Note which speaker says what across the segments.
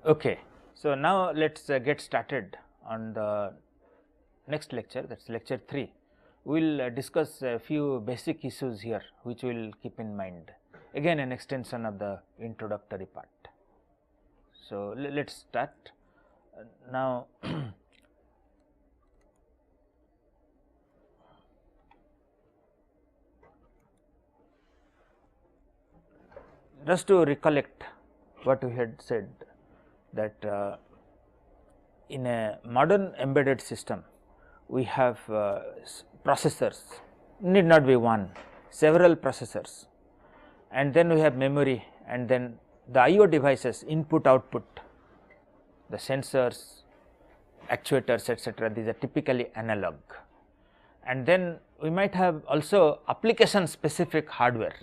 Speaker 1: Okay. So, now let us get started on the next lecture, that is lecture 3. We will discuss a few basic issues here which we will keep in mind, again an extension of the introductory part. So, let us start now. Just to recollect what we had said, that in a modern embedded system we have processors, need not be one, several processors, and then we have memory, and then the IO devices, input output, the sensors, actuators, etc. These are typically analog, and then we might have also application specific hardware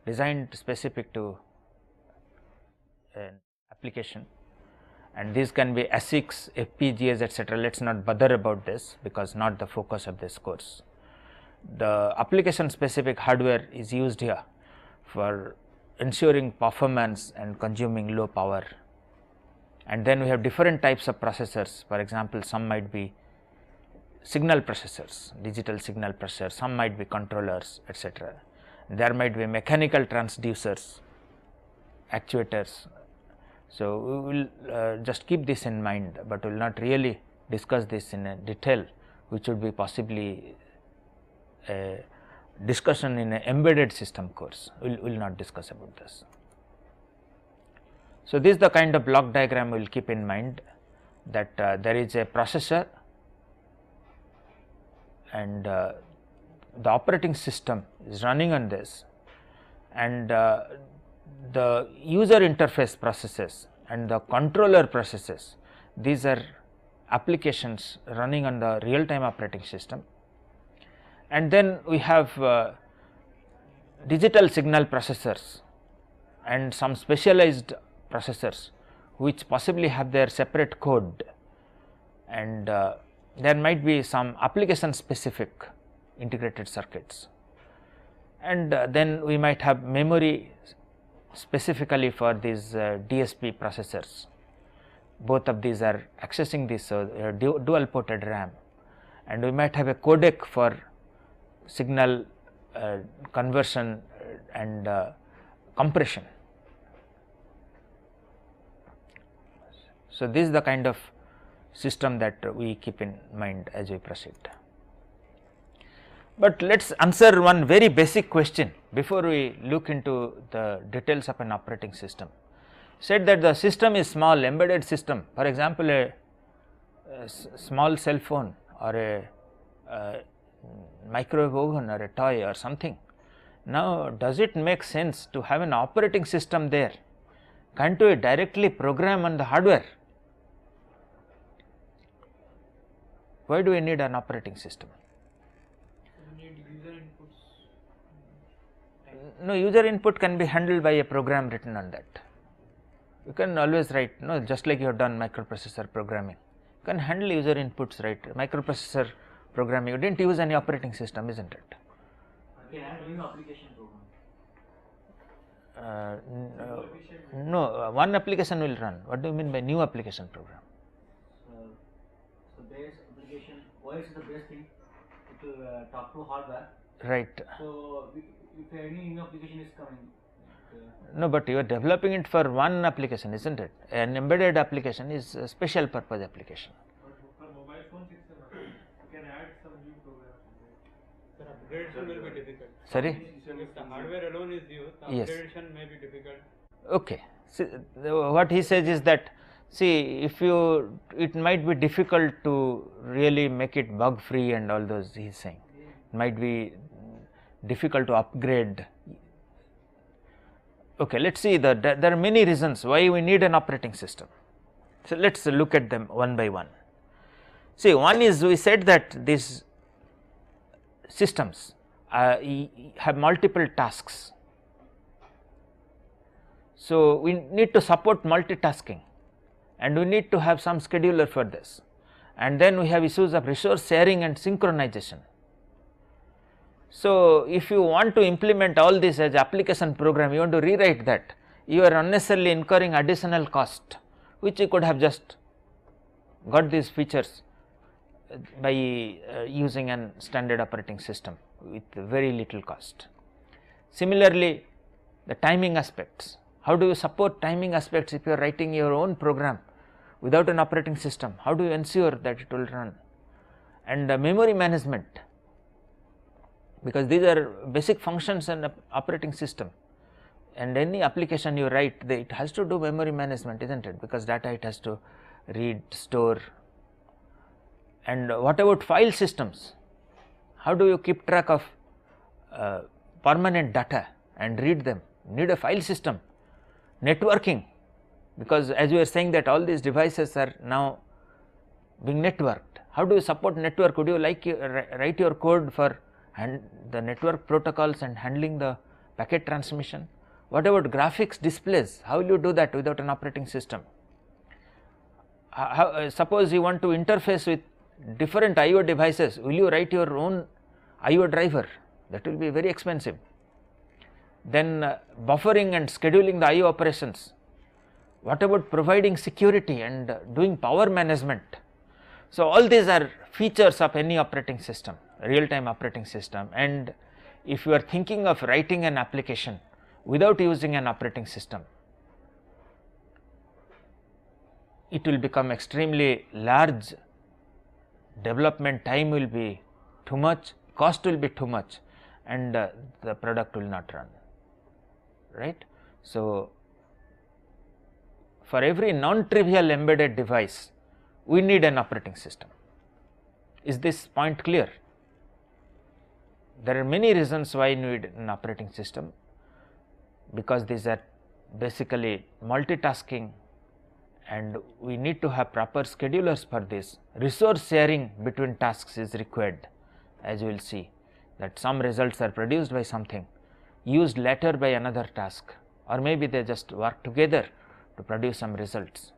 Speaker 1: designed specific to an application, and these can be ASICs, FPGAs, etc. Let us not bother about this because not the focus of this course. The application specific hardware is used here for ensuring performance and consuming low power, and then we have different types of processors. For example, some might be signal processors, digital signal processors, some might be controllers, etc. There might be mechanical transducers, actuators. So, we will just keep this in mind, but we will not really discuss this in a detail, which would be possibly a discussion in an embedded system course. We will not discuss about this. So, this is the kind of block diagram we will keep in mind, that there is a processor and the operating system is running on this, and the user interface processes and the controller processes, these are applications running on the real time operating system. And then we have digital signal processors and some specialized processors which possibly have their separate code, and there might be some application specific integrated circuits, and then we might have memory specifically for these DSP processors. Both of these are accessing this dual ported RAM, and we might have a codec for signal conversion and compression. So, this is the kind of system that we keep in mind as we proceed. But let us answer one very basic question before we look into the details of an operating system. Said that the system is small, embedded system, for example, a small cell phone or a microwave oven or a toy or something. Now, does it make sense to have an operating system there? Can't we directly program on the hardware? Why do we need an operating system? No, user input can be handled by a program written on that. You can always write, just like you have done microprocessor programming. You can handle user inputs, right? Microprocessor programming, you did not use any operating system, isn't it?
Speaker 2: You can add new application program.
Speaker 1: No, one application will run. What do you mean by new application program?
Speaker 2: So base application, OS is the base thing, it will talk to hardware.
Speaker 1: Right.
Speaker 2: So, if any new application is coming.
Speaker 1: No, but you are developing it for one application, isn't it? An embedded application is a special purpose application.
Speaker 3: But for mobile phones, you can add some new programs. The upgradation will be difficult.
Speaker 1: Sorry?
Speaker 3: If the hardware alone is used, the
Speaker 1: Yes.
Speaker 3: upgradation may be difficult.
Speaker 1: Okay. See, what he says is that, see, if you, it might be difficult to really make it bug free and all those, he is saying. It might be difficult to upgrade. Okay, let us see that there are many reasons why we need an operating system. So, let us look at them one by one. See, one is, we said that these systems have multiple tasks. So, we need to support multitasking, and we need to have some scheduler for this, and then we have issues of resource sharing and synchronization. So, if you want to implement all this as application program, you want to rewrite that, you are unnecessarily incurring additional cost which you could have just got these features by using an standard operating system with very little cost. Similarly, the timing aspects. How do you support timing aspects if you are writing your own program without an operating system? How do you ensure that it will run? And memory management, because these are basic functions in an operating system, and any application you write, it has to do memory management, isn't it? Because data it has to read, store. And what about file systems? How do you keep track of permanent data and read them? Need a file system. Networking, because as we are saying that all these devices are now being networked. How do you support network? Would you like write your code for the network protocols and handling the packet transmission? What about graphics displays? How will you do that without an operating system? Suppose you want to interface with different I/O devices, will you write your own I/O driver? That will be very expensive. Then buffering and scheduling the I/O operations. What about providing security and doing power management? So, all these are features of any operating system, real time operating system, and if you are thinking of writing an application without using an operating system, it will become extremely large, development time will be too much, cost will be too much, and the product will not run, right. So, for every non-trivial embedded device, we need an operating system. Is this point clear? There are many reasons why you need an operating system, because these are basically multitasking, and we need to have proper schedulers for this. Resource sharing between tasks is required, as you will see that some results are produced by something, used later by another task, or maybe they just work together to produce some results.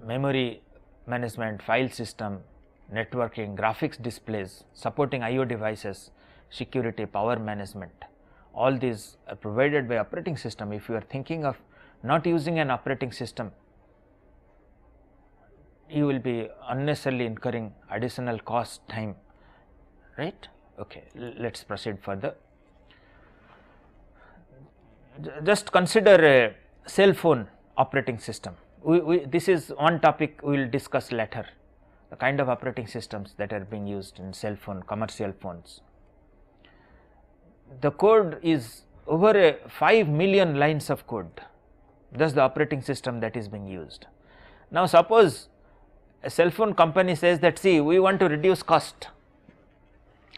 Speaker 1: Memory management, file system, networking, graphics displays, supporting I/O devices, security, power management, all these are provided by operating system. If you are thinking of not using an operating system, you will be unnecessarily incurring additional cost, time, right. Okay, let us proceed further. Just consider a cell phone operating system. This is one topic we will discuss later, the kind of operating systems that are being used in cell phone, commercial phones. The code is over 5 million lines of code, thus the operating system that is being used. Now, suppose a cell phone company says that, see, we want to reduce cost,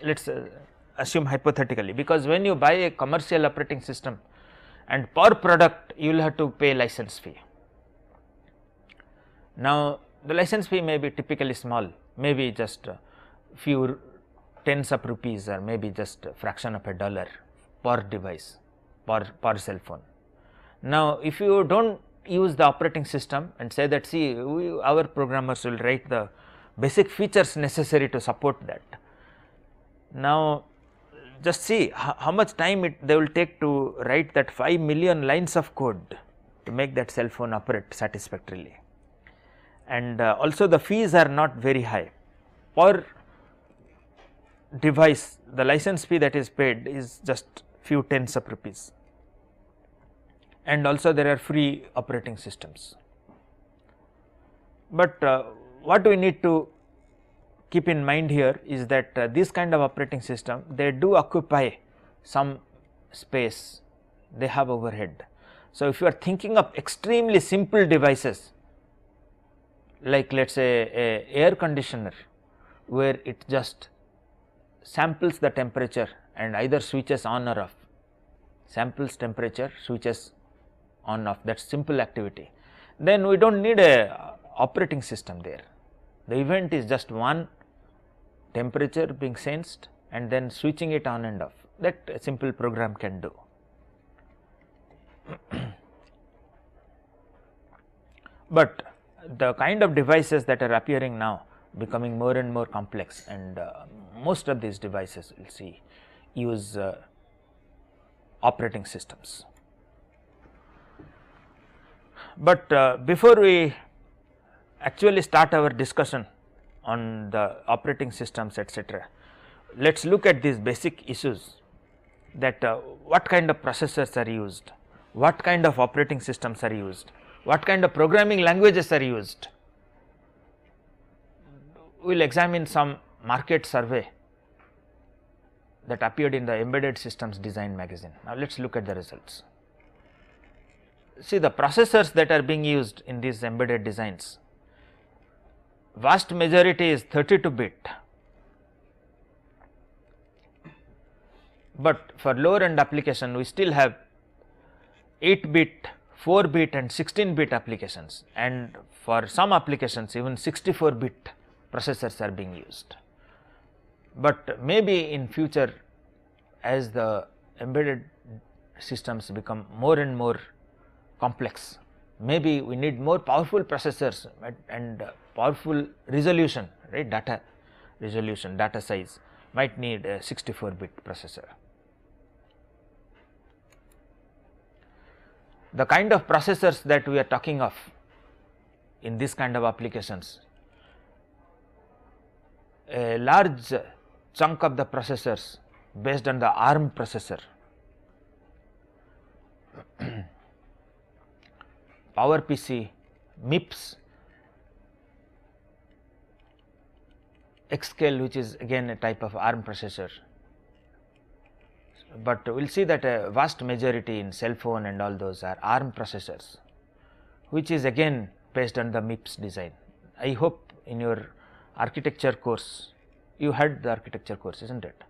Speaker 1: let us assume hypothetically, because when you buy a commercial operating system and per product you will have to pay license fee. Now, the license fee may be typically small, maybe just a few tens of rupees, or maybe just a fraction of $1 per device, per cell phone. Now, if you do not use the operating system and say that, see, our programmers will write the basic features necessary to support that. Now, just see how much time they will take to write that 5 million lines of code to make that cell phone operate satisfactorily. And also the fees are not very high. Per device, the license fee that is paid is just few tens of rupees, and also there are free operating systems. But what we need to keep in mind here is that this kind of operating system, they do occupy some space, they have overhead. So, if you are thinking of extremely simple devices, like let us say a air conditioner, where it just samples the temperature and either switches on or off, samples temperature, switches on off, that is simple activity, then we do not need a operating system there. The event is just one temperature being sensed and then switching it on and off, that a simple program can do. But the kind of devices that are appearing now, becoming more and more complex, and most of these devices we will see use operating systems. But before we actually start our discussion on the operating systems etc., let us look at these basic issues, that what kind of processors are used, what kind of operating systems are used, what kind of programming languages are used. We will examine some market survey that appeared in the Embedded Systems Design magazine. Now, let us look at the results. See, the processors that are being used in these embedded designs, vast majority is 32-bit, but for lower end application we still have 8-bit, 4-bit and 16-bit applications, and for some applications even 64-bit processors are being used. But maybe in future, as the embedded systems become more and more complex, maybe we need more powerful processors and powerful resolution, right, data resolution, data size, might need a 64-bit processor. The kind of processors that we are talking of in this kind of applications, a large chunk of the processors based on the ARM processor, PowerPC, MIPS, Xscale, which is again a type of ARM processor, but we will see that a vast majority in cell phone and all those are ARM processors, which is again based on the MIPS design. I hope in your architecture course, you had the architecture course, isn't it?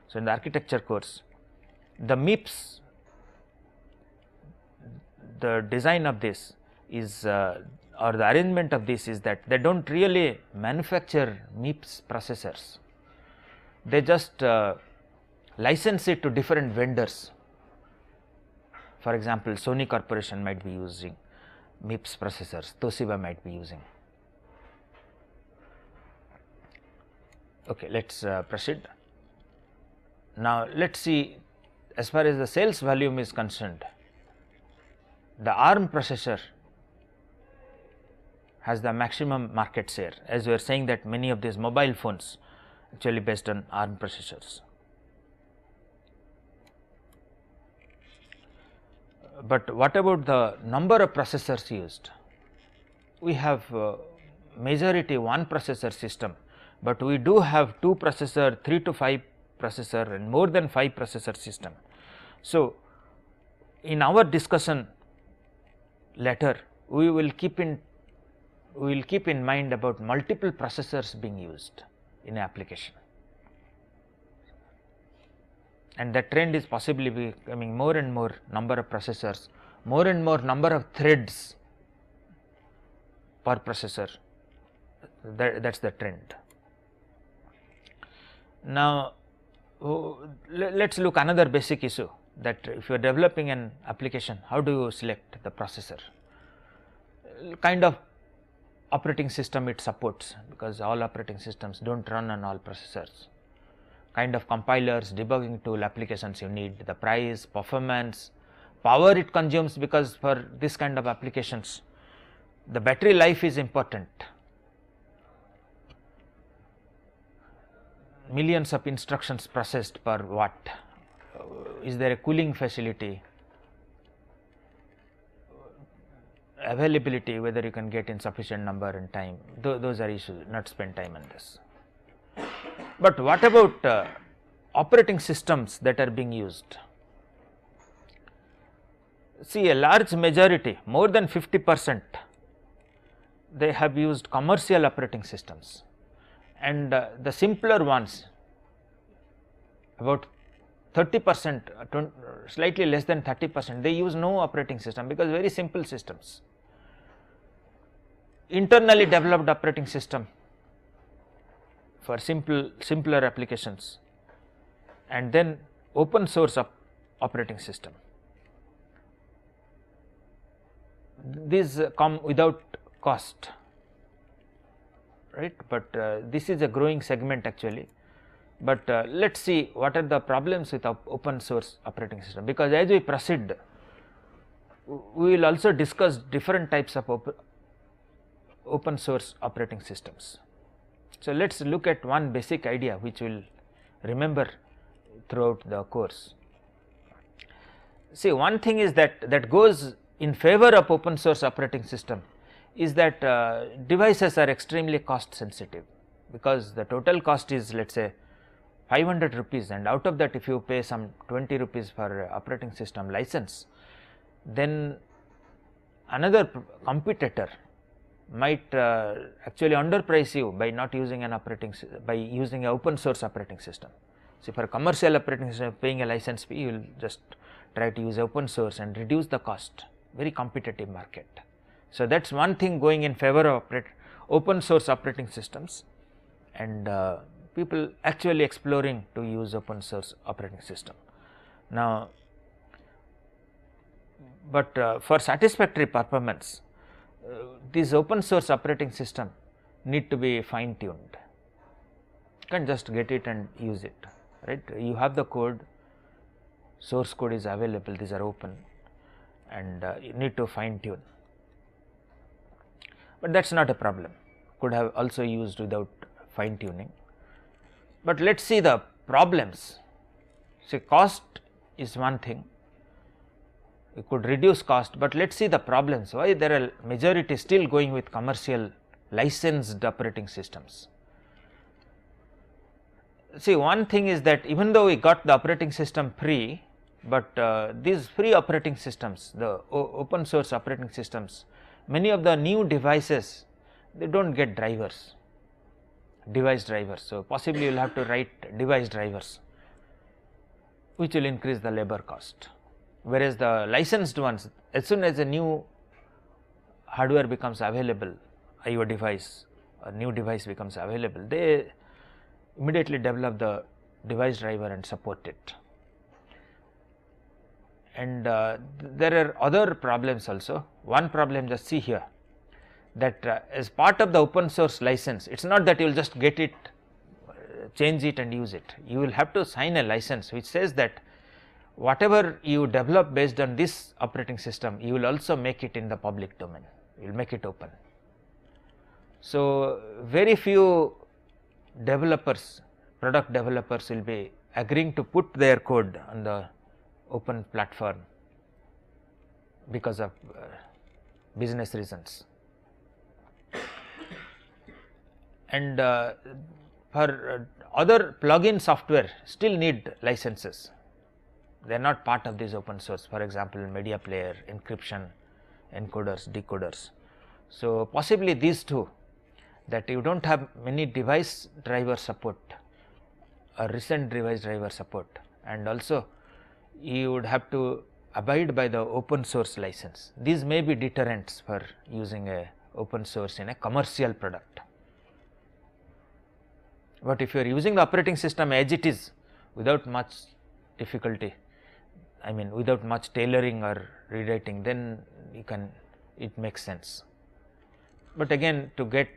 Speaker 1: So, in the architecture course, the MIPS, the design of this is or the arrangement of this is that they do not really manufacture MIPS processors, they just license it to different vendors. For example, Sony Corporation might be using MIPS processors, Toshiba might be using. Okay, let us proceed. Now, let us see, as far as the sales volume is concerned, the ARM processor has the maximum market share, as we are saying that many of these mobile phones actually based on ARM processors. But what about the number of processors used? We have majority one processor system, but we do have 2 processor, 3 to 5 processor and more than 5 processor system. So, in our discussion later, we will keep in mind about multiple processors being used in an application, and that trend is possibly becoming more and more number of processors, more and more number of threads per processor. That is the trend. Now, let us look another basic issue, that if you are developing an application, how do you select the processor? Kind of operating system it supports, because all operating systems do not run on all processors. Kind of compilers, debugging tool, applications you need, the price, performance, power it consumes, because for this kind of applications the battery life is important. Millions of instructions processed per watt, is there a cooling facility, availability, whether you can get in sufficient number and time, those are issues, not spend time on this. But what about operating systems that are being used? See, a large majority, more than 50%, they have used commercial operating systems, and the simpler ones, about 30%, slightly less than 30%, they use no operating system, because very simple systems, internally developed operating system for simpler applications, and then open source operating system. These come without cost, right, but this is a growing segment actually. But let us see what are the problems with open source operating system, because as we proceed we will also discuss different types of open source operating systems. So, let us look at one basic idea which we will remember throughout the course. See, one thing is that goes in favor of open source operating system is that devices are extremely cost sensitive, because the total cost is, let us say, 500 rupees, and out of that if you pay some 20 rupees for operating system license, then another competitor might actually underprice you by not using an by using an open source operating system. So, for commercial operating system paying a license fee, you will just try to use open source and reduce the cost, very competitive market. So, that is one thing going in favor of open source operating systems, and people actually exploring to use open source operating system. Now, but for satisfactory performance, this open source operating system need to be fine tuned. You can't just get it and use it, right. You have the code, source code is available, these are open, and you need to fine tune, but that is not a problem, could have also used without fine tuning. But let us see the problems. See, cost is one thing, you could reduce cost, but let us see the problems, why there are majority still going with commercial licensed operating systems. See, one thing is that even though we got the operating system free, but these free operating systems, the open source operating systems, many of the new devices, they do not get drivers, device drivers. So, possibly you will have to write device drivers, which will increase the labor cost, whereas the licensed ones, as soon as a new hardware becomes available, IO device, a new device becomes available, they immediately develop the device driver and support it. And there are other problems also. One problem, just see here, that as part of the open source license, it is not that you will just get it, change it and use it. You will have to sign a license which says that whatever you develop based on this operating system, you will also make it in the public domain, you will make it open. So, very few developers, product developers will be agreeing to put their code on the open platform because of business reasons. And for other plug-in software still need licenses, they are not part of this open source, for example, media player, encryption, encoders, decoders. So, possibly these two, that you do not have many device driver support or recent device driver support, and also you would have to abide by the open source license. These may be deterrents for using a open source in a commercial product. But if you are using the operating system as it is without much difficulty, I mean without much tailoring or rewriting, then you can, it makes sense. But again, to get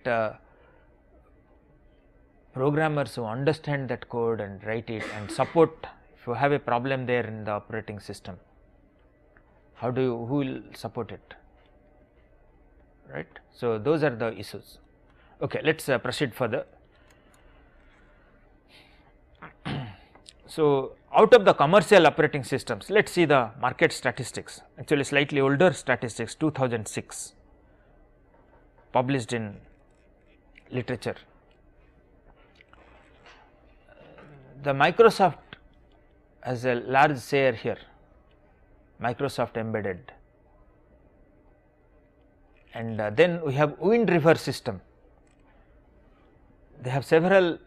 Speaker 1: programmers who understand that code and write it and support, if you have a problem there in the operating system, how do you, who will support it, right. So, those are the issues. Okay, let us proceed further. So, out of the commercial operating systems, let us see the market statistics, actually slightly older statistics, 2006, published in literature. The Microsoft has a large share here, Microsoft Embedded, and then we have Wind River system. They have several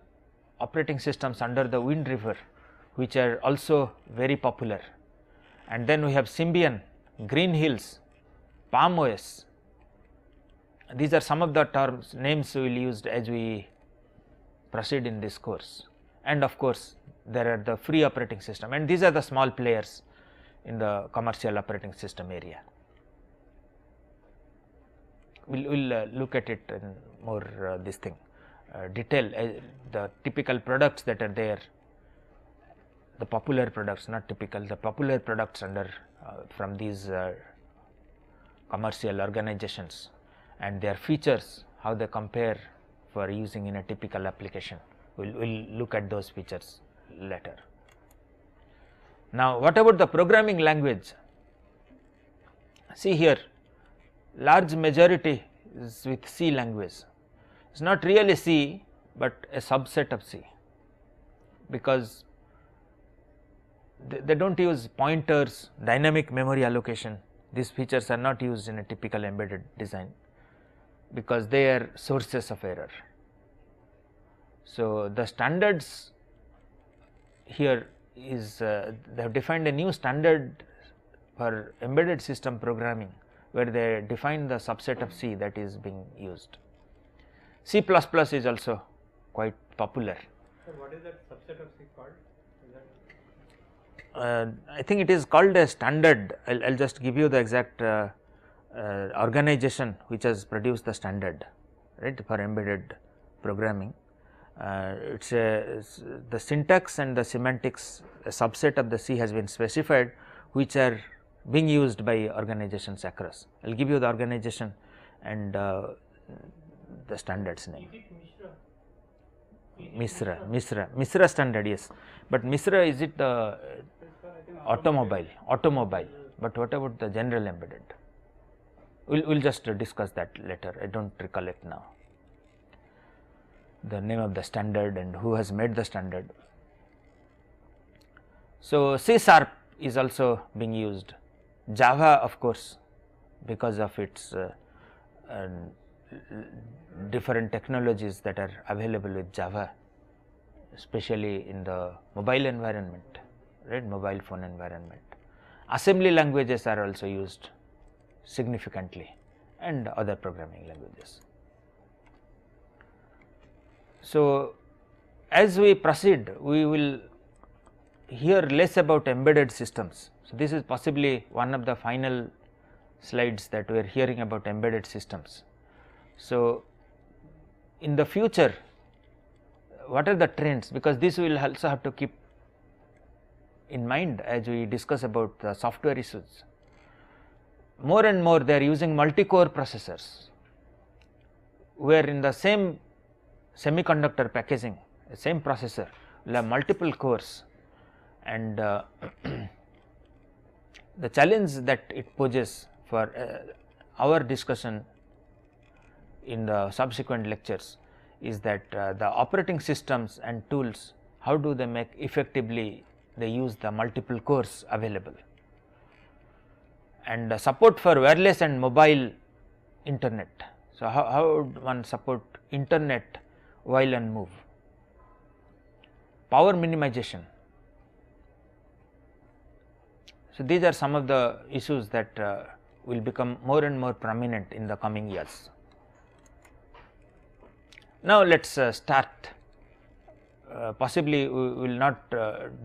Speaker 1: operating systems under the Wind River, which are also very popular, and then we have Symbian, Green Hills, Palm OS. These are some of the terms, names we will use as we proceed in this course, and of course, there are the free operating system, and these are the small players in the commercial operating system area. We will look at it in more this thing detail, the typical products that are there, the popular products, not typical, the popular products under from these commercial organizations and their features, how they compare for using in a typical application. We will look at those features later. Now, what about the programming language? See here, large majority is with C language. It is not really C, but a subset of C, because they do not use pointers, dynamic memory allocation. These features are not used in a typical embedded design, because they are sources of error. So, the standards here is they have defined a new standard for embedded system programming, where they define the subset of C that is being used. C++ is also quite popular.
Speaker 3: So what is that subset of C called?
Speaker 1: I think it is called a standard. I will just give you the exact organization which has produced the standard, right, for embedded programming. It's the syntax and the semantics, a subset of the C has been specified, which are being used by organizations across. I will give you the organization and the standards name. Misra standard, yes, but Misra, is it the automobile, but what about the general embedded? We will just discuss that later. I do not recollect now the name of the standard and who has made the standard. So, C# is also being used. Java, of course, because of its different technologies that are available with Java, especially in the mobile environment, right, mobile phone environment. Assembly languages are also used significantly, and other programming languages. So, as we proceed, we will hear less about embedded systems. So, this is possibly one of the final slides that we are hearing about embedded systems. So, in the future, what are the trends? Because this we will also have to keep in mind as we discuss about the software issues. More and more they are using multi-core processors, where in the same semiconductor packaging, the same processor will have multiple cores, and the challenge that it poses for our discussion in the subsequent lectures is that the operating systems and tools, how do they make effectively they use the multiple cores available, and support for wireless and mobile internet. So, how would one support internet while on move? Power minimization. So, these are some of the issues that will become more and more prominent in the coming years. Now, let us start. Possibly we will not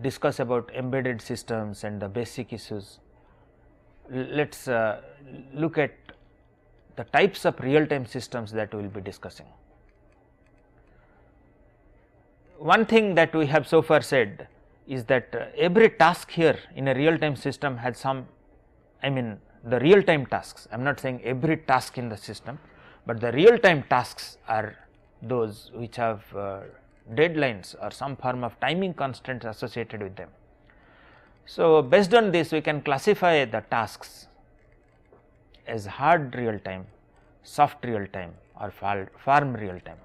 Speaker 1: discuss about embedded systems and the basic issues. Let us look at the types of real time systems that we will be discussing. One thing that we have so far said is that every task here in a real time system has some, the real time tasks. I am not saying every task in the system, but the real time tasks are those which have deadlines or some form of timing constraints associated with them. So, based on this we can classify the tasks as hard real time, soft real time, or firm real time,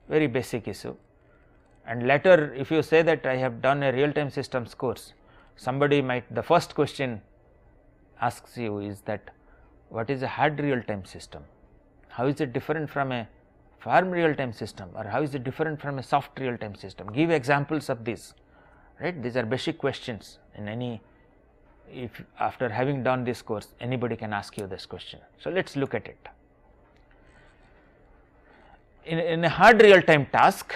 Speaker 1: very basic issue. And later if you say that I have done a real time systems course, somebody might, the first question asks you is that what is a hard real time system? How is it different from a firm real time system, or how is it different from a soft real time system? Give examples of this, right. These are basic questions in any, if after having done this course anybody can ask you this question. So, let us look at it. In a hard real time task,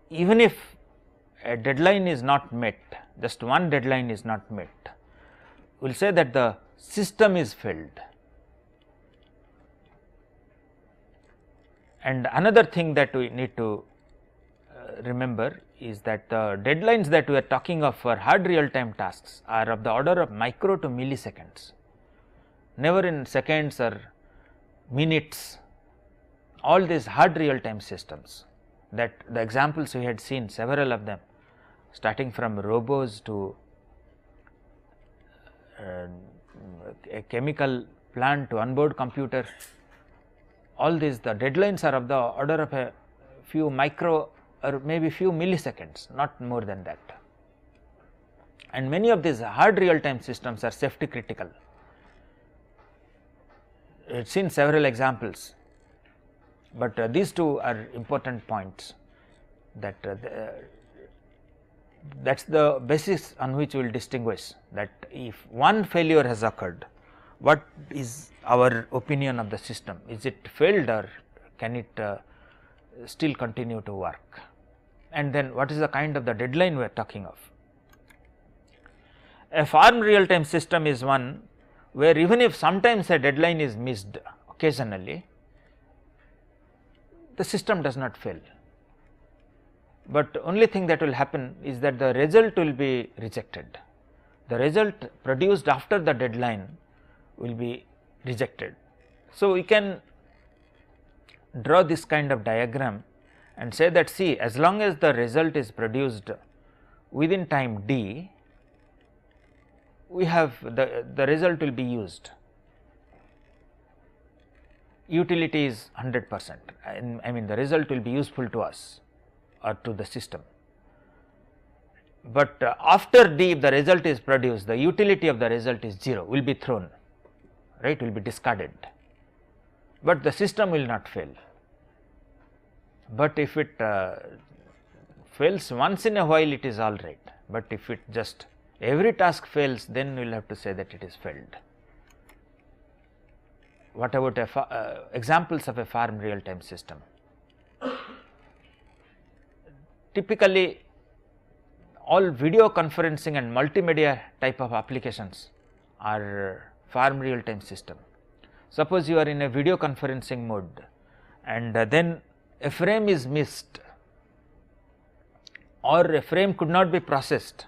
Speaker 1: even if a deadline is not met, just one deadline is not met, we will say that the system is failed. And another thing that we need to remember is that the deadlines that we are talking of for hard real time tasks are of the order of micro to milliseconds. never in seconds or minutes. All these hard real time systems, that the examples we had seen, several of them, starting from robots to a chemical plant to onboard computer, all these, the deadlines are of the order of a few micro or maybe few milliseconds, not more than that. And many of these hard real time systems are safety critical. We have seen several examples, but these two are important points, that that is the basis on which we will distinguish that if one failure has occurred, what is our opinion of the system? Is it failed or can it still continue to work? And then what is the kind of the deadline we are talking of? A firm real time system is one where even if sometimes a deadline is missed occasionally, the system does not fail, but only thing that will happen is that the result will be rejected. The result produced after the deadline will be rejected. So, we can draw this kind of diagram and say that, see, as long as the result is produced within time d, we have the result will be used. Utility is 100%, I mean the result will be useful to us or to the system. But after d, if the result is produced, the utility of the result is 0, will be thrown, right, will be discarded, but the system will not fail. But if it fails once in a while, it is all right, but if it just every task fails, then we will have to say that it is failed. What about examples of a firm real time system? Typically, all video conferencing and multimedia type of applications are firm real time system. Suppose you are in a video conferencing mode and then a frame is missed or a frame could not be processed,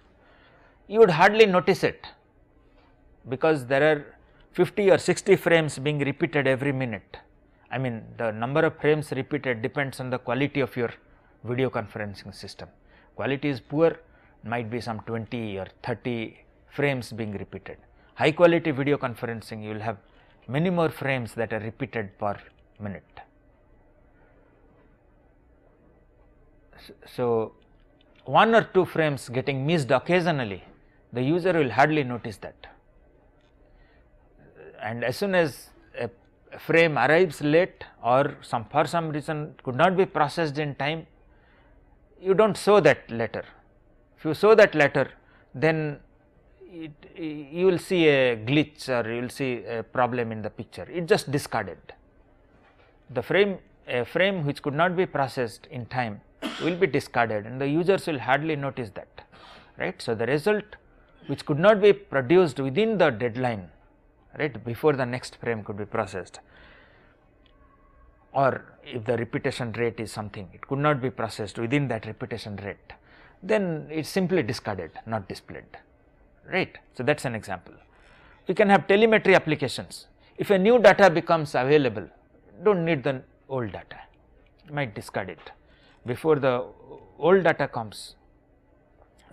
Speaker 1: you would hardly notice it, because there are 50 or 60 frames being repeated every minute. I mean, the number of frames repeated depends on the quality of your video conferencing system. Quality is poor, might be some 20 or 30 frames being repeated. High quality video conferencing, you will have many more frames that are repeated per minute. So, one or two frames getting missed occasionally, the user will hardly notice that, and as soon as a frame arrives late or for some reason could not be processed in time, you do not show that later. If you show that later, then you will see a glitch or you will see a problem in the picture, it just discarded. The frame, a frame which could not be processed in time will be discarded and the users will hardly notice that, right. So, the result which could not be produced within the deadline, right, before the next frame could be processed, or if the repetition rate is something, it could not be processed within that repetition rate, then it is simply discarded, not displayed, right. So, that is an example. We can have telemetry applications. If a new data becomes available, do not need the old data, you might discard it. Before the old data comes,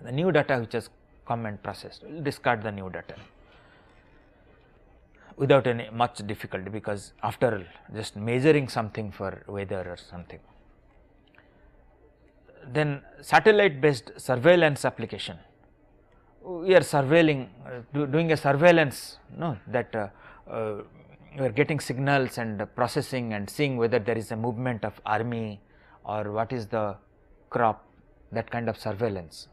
Speaker 1: the new data which has come and processed, will discard the new data without any much difficulty, because after all just measuring something for weather or something. Then satellite based surveillance application, we are surveilling, doing a surveillance, no, that we are getting signals and processing and seeing whether there is a movement of army or what is the crop, that kind of surveillance.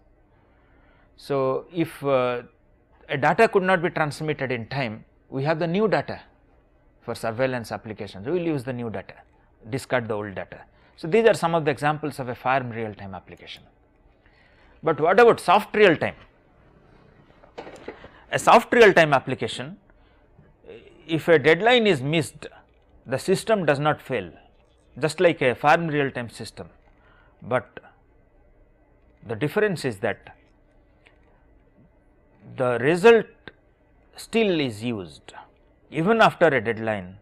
Speaker 1: So, if a data could not be transmitted in time, we have the new data for surveillance applications, we will use the new data, discard the old data. So, these are some of the examples of a firm real time application. But what about soft real time? A soft real time application, if a deadline is missed, the system does not fail, just like a firm real time system, but the difference is that the result still is used, even after a deadline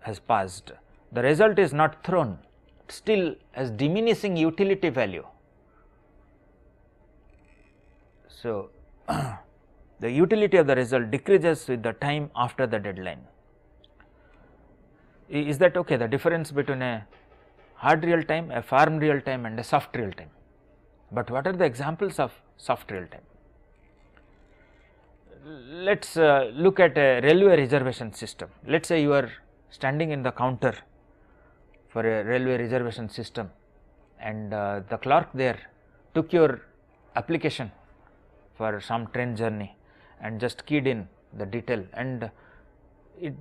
Speaker 1: has passed, the result is not thrown, it still has diminishing utility value. So, the utility of the result decreases with the time after the deadline. Is that okay? The difference between a hard real time, a firm real time and a soft real time. But what are the examples of soft real time? Let us look at a railway reservation system. Let us say you are standing in the counter for a railway reservation system, and the clerk there took your application for some train journey and just keyed in the detail, and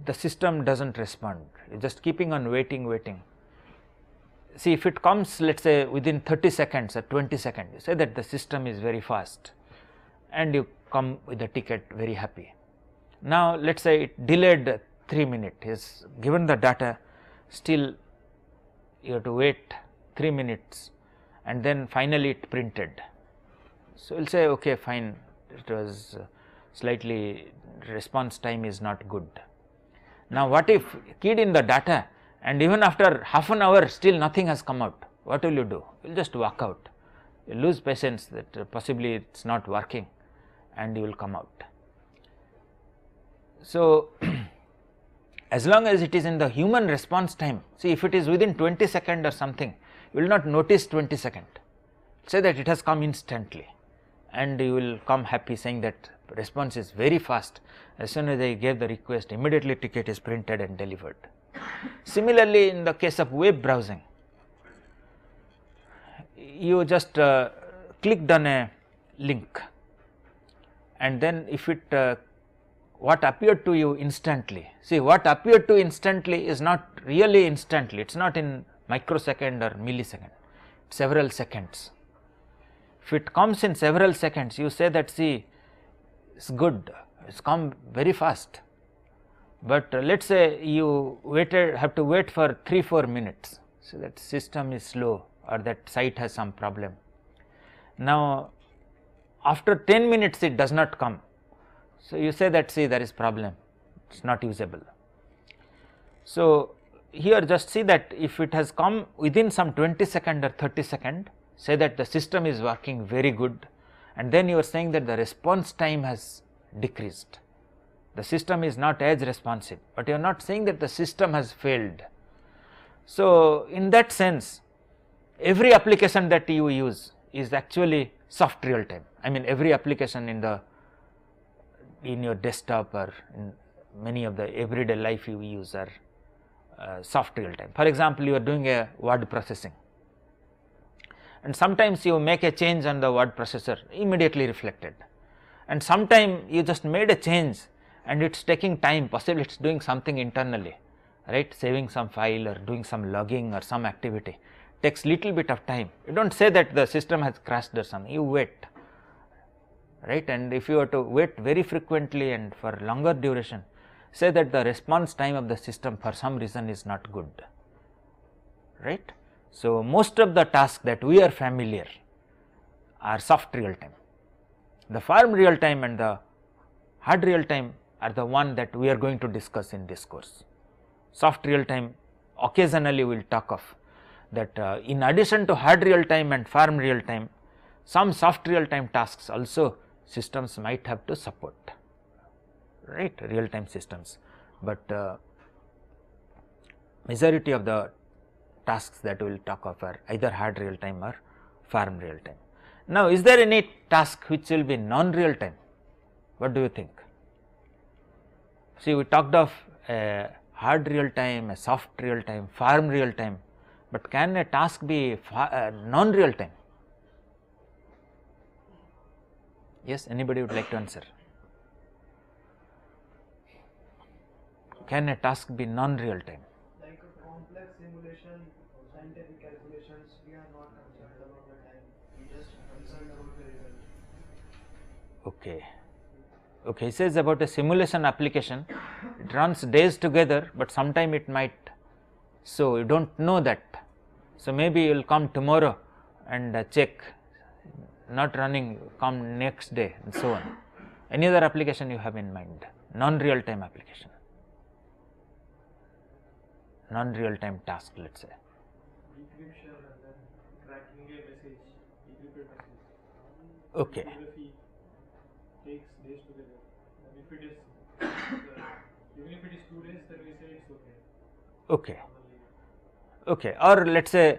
Speaker 1: the system does not respond, you are just keeping on waiting. See, if it comes, let us say within 30 seconds or 20 seconds, you say that the system is very fast, and you come with the ticket very happy. Now, let us say it delayed 3 minutes, he has given the data, still you have to wait 3 minutes, and then finally it printed. So, we will say okay, fine, it was slightly response time is not good. Now, what if keyed in the data and even after half an hour still nothing has come out? What will you do? You will just walk out, you lose patience that possibly it is not working, and you will come out. So, as long as it is in the human response time, see, if it is within 20 seconds or something, you will not notice 20 seconds, say that it has come instantly, and you will come happy saying that response is very fast. As soon as I gave the request, immediately ticket is printed and delivered. Similarly, in the case of web browsing, you just clicked on a link, and then if it what appeared to you instantly, see, what appeared to instantly is not really instantly, it is not in microsecond or millisecond, several seconds. If it comes in several seconds, you say that, see, it is good, it has come very fast, but let us say you have to wait for 3-4 minutes, so that system is slow or that site has some problem. Now, after 10 minutes it does not come, so you say that, see, there is problem, it is not usable. So, here just see that if it has come within some 20 second or 30 second, say that the system is working very good, and then you are saying that the response time has decreased. The system is not as responsive, but you are not saying that the system has failed. So, in that sense, every application that you use is actually soft real time. I mean, every application in your desktop or in many of the everyday life you use are soft real time. For example, you are doing a word processing, and sometimes you make a change on the word processor, immediately reflected, and sometimes you just made a change and it is taking time, possibly it is doing something internally, right, saving some file or doing some logging or some activity, takes little bit of time. You do not say that the system has crashed or something, you wait, right, and if you are to wait very frequently and for longer duration, say that the response time of the system for some reason is not good, right. So, most of the tasks that we are familiar are soft real time. The firm real time and the hard real time are the one that we are going to discuss in this course. Soft real time, occasionally we will talk of that in addition to hard real time and firm real time, some soft real time tasks also systems might have to support, right, real time systems, but majority of the tasks that we will talk of are either hard real time or firm real time. Now, is there any task which will be non real time? What do you think? See, we talked of a hard real time, a soft real time, firm real time, but can a task be non real time? Yes, anybody would like to answer? Can a task be non real time?
Speaker 3: Like a complex simulation, scientific calculations, we are not concerned about the time, we just concerned about the result.
Speaker 1: Okay. Okay, he says about a simulation application, it runs days together, but sometime it might, so you do not know that. So, maybe you will come tomorrow and check, not running, come next day and so on. Any other application you have in mind? non-real time application, non-real time task, let us say.
Speaker 3: Decryption and then tracking a message, decrypted message.
Speaker 1: Okay.
Speaker 3: Cryptography takes days together. And if it is, even if it is 2 days, then we say it's okay.
Speaker 1: Okay. Okay. Or let us say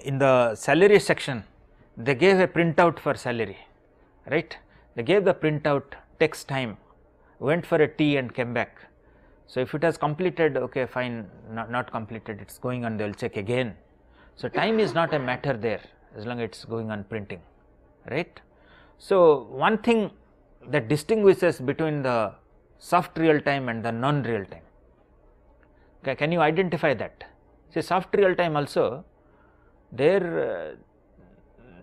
Speaker 1: in the salary section, they gave a printout for salary, right. They gave the printout, takes time, went for a tea and came back. So, if it has completed, okay, fine, not completed, it is going on, they will check again. So, time is not a matter there as long as it is going on printing, right. So, one thing that distinguishes between the soft real time and the non-real time, okay, can you identify that? See, soft real time also, their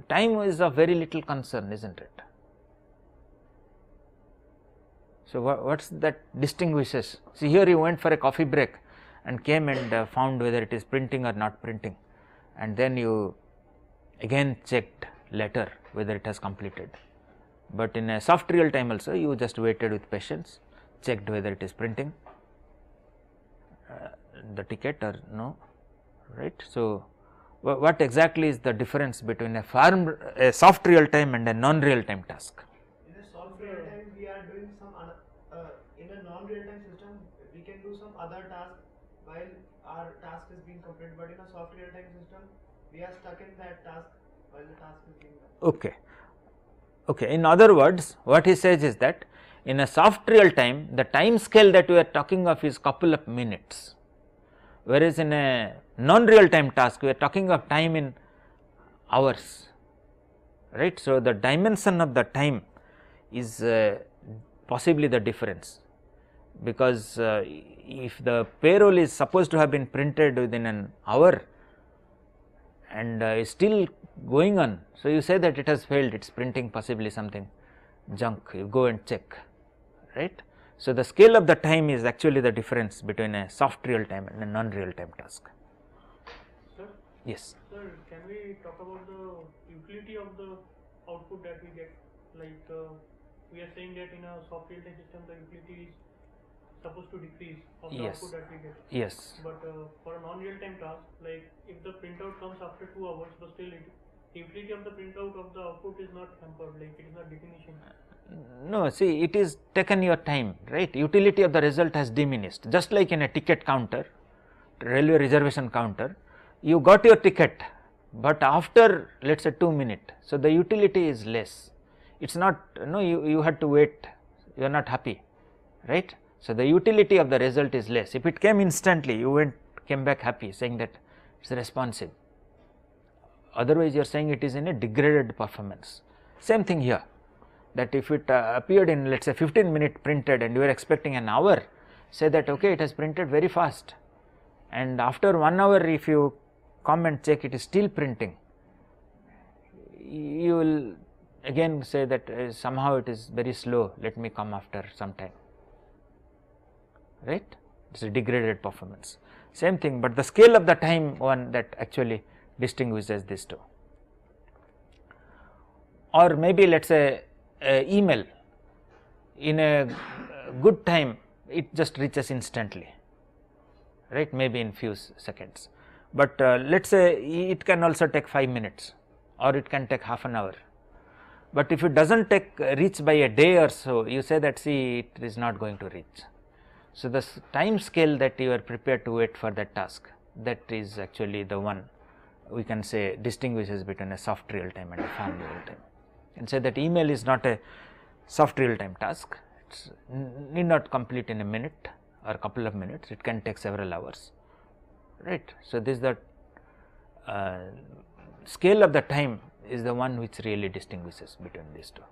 Speaker 1: time is of very little concern, is not it? So, what is that distinguishes? See, here you went for a coffee break and came and found whether it is printing or not printing, and then you again checked later whether it has completed. But in a soft real time also, you just waited with patience, checked whether it is printing the ticket or no, right. So, what exactly is the difference between a soft real time and a non-real time task?
Speaker 3: In a soft real time, we are doing some in a non-real time system, we can do some other task while our task is being completed. But in a soft real time system, we are stuck in that task while the task is being done.
Speaker 1: Okay. Okay. In other words, what he says is that in a soft real time, the time scale that we are talking of is couple of minutes, whereas in a non-real time task, we are talking of time in hours, right. So, the dimension of the time is possibly the difference, because if the payroll is supposed to have been printed within an hour and is still going on, so you say that it has failed, it is printing possibly something junk, you go and check, right. So, the scale of the time is actually the difference between a soft real time and a non-real time task.
Speaker 4: Sir?
Speaker 1: Yes.
Speaker 4: Sir, can we talk about the utility of the output that we get? Like we are saying that in a soft real time system, the utility is supposed to decrease of the
Speaker 1: Yes.
Speaker 4: output that we get.
Speaker 1: Yes.
Speaker 4: But for a non-real time task, like if the printout comes after 2 hours, but still the utility of the printout of the output is not hampered, like it is not diminishing.
Speaker 1: No, see, it is taken your time, right. Utility of the result has diminished, just like in a ticket counter, railway reservation counter, you got your ticket, but after let us say 2 minutes. So, the utility is less, it is not, no, you had to wait, you are not happy, right. So, the utility of the result is less. If it came instantly, you came back happy, saying that it is responsive, otherwise you are saying it is in a degraded performance. Same thing here, that if it appeared in let us say 15-minute printed and you are expecting an hour, say that okay, it has printed very fast, and after 1 hour if you come and check it is still printing, you will again say that somehow it is very slow, let me come after some time, right. It is a degraded performance. Same thing, but the scale of the time one that actually distinguishes these two. Or maybe let us say email, in a good time it just reaches instantly, right, maybe in few seconds, but let us say it can also take 5 minutes or it can take half an hour, but if it does not reach by a day or so, you say that see it is not going to reach. So, the time scale that you are prepared to wait for that task, that is actually the one we can say distinguishes between a soft real time and a firm real time, and say that email is not a soft real time task, it need not complete in a minute or couple of minutes, it can take several hours, right. So, this is the scale of the time is the one which really distinguishes between these two,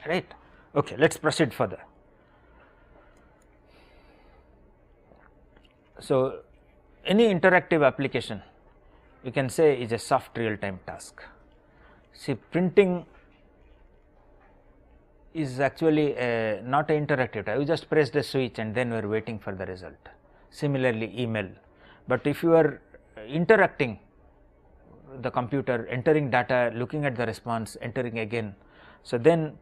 Speaker 1: right. Okay, let us proceed further. So, any interactive application you can say is a soft real time task. See, printing is actually not an interactive task, you just pressed a switch and then we are waiting for the result. Similarly, email, but if you are interacting the computer, entering data, looking at the response, entering again, so then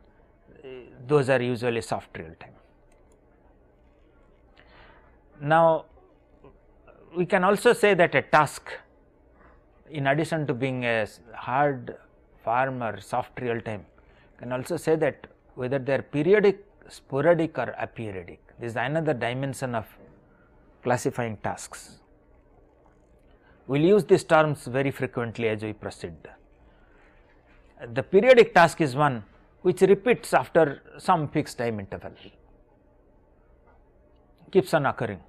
Speaker 1: those are usually soft real time. Now, we can also say that a task, in addition to being a hard, firm or soft real time, can also say that whether they are periodic, sporadic or aperiodic. This is another dimension of classifying tasks. We will use these terms very frequently as we proceed. The periodic task is one which repeats after some fixed time interval, keeps on occurring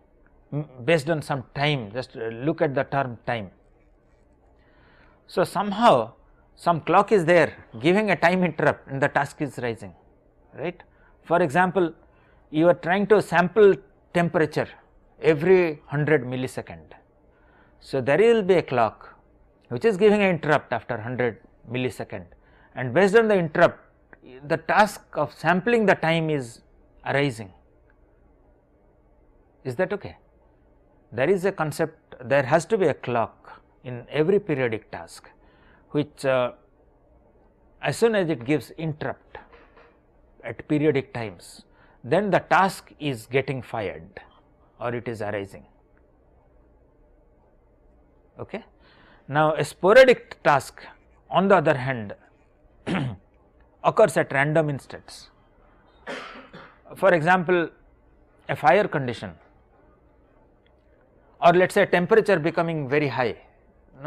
Speaker 1: based on some time. Just look at the term time. So, somehow some clock is there giving a time interrupt and the task is rising, right. For example, you are trying to sample temperature every 100 millisecond. So, there will be a clock which is giving an interrupt after 100 millisecond, and based on the interrupt the task of sampling the time is arising. Is that okay? There is a concept, there has to be a clock in every periodic task which as soon as it gives interrupt at periodic times, then the task is getting fired or it is arising. Okay. Now, a sporadic task on the other hand occurs at random instants. For example, a fire condition, or let us say temperature becoming very high.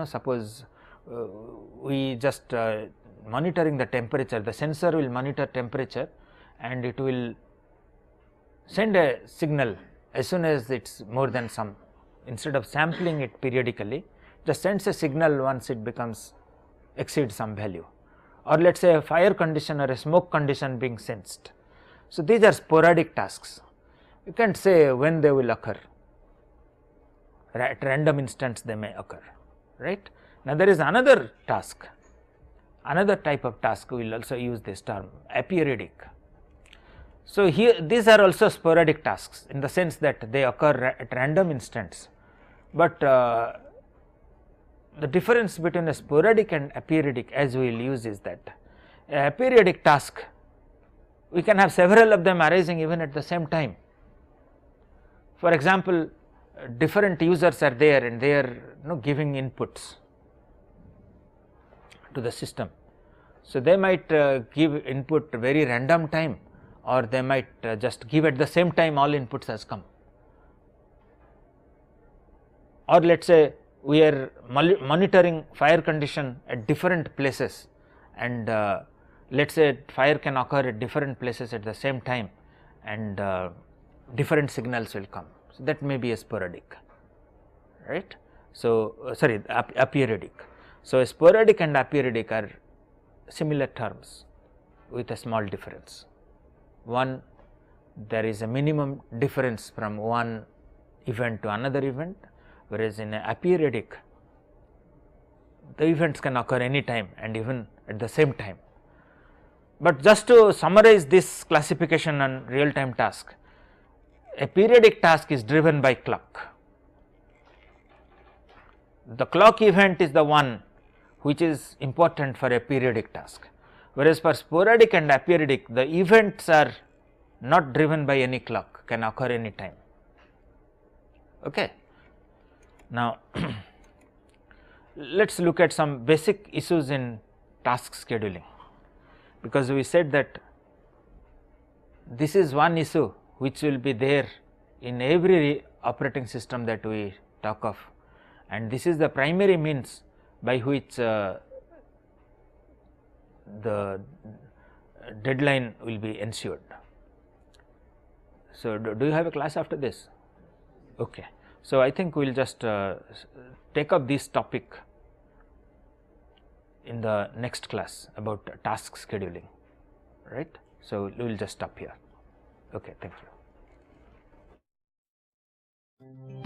Speaker 1: Suppose we just monitoring the temperature, the sensor will monitor temperature and it will send a signal as soon as it is more than some, instead of sampling it periodically, just sends a signal once it becomes exceeds some value, or let us say a fire condition or a smoke condition being sensed. So, these are sporadic tasks, you can't say when they will occur, at random instants they may occur, right. Now, there is another task, another type of task, we will also use this term aperiodic. So, here these are also sporadic tasks in the sense that they occur at random instants, but the difference between a sporadic and aperiodic as we will use is that a aperiodic task we can have several of them arising even at the same time. For example, different users are there and they are giving inputs to the system. So, they might give input very random time, or they might just give at the same time all inputs has come, or let us say we are monitoring fire condition at different places, and let us say fire can occur at different places at the same time and different signals will come. So, that may be a sporadic, right. So, aperiodic. So, sporadic and aperiodic are similar terms with a small difference. One, there is a minimum difference from one event to another event, whereas in a aperiodic the events can occur any time and even at the same time. But just to summarize this classification on real time task, a periodic task is driven by clock. The clock event is the one which is important for a periodic task, whereas for sporadic and aperiodic the events are not driven by any clock, can occur any time. Okay. Now, let us look at some basic issues in task scheduling, because we said that this is one issue which will be there in every operating system that we talk of, and this is the primary means by which the deadline will be ensured. So, do you have a class after this? Okay. So, I think we will just take up this topic in the next class about task scheduling, right. So, we will just stop here. Okay, thank you.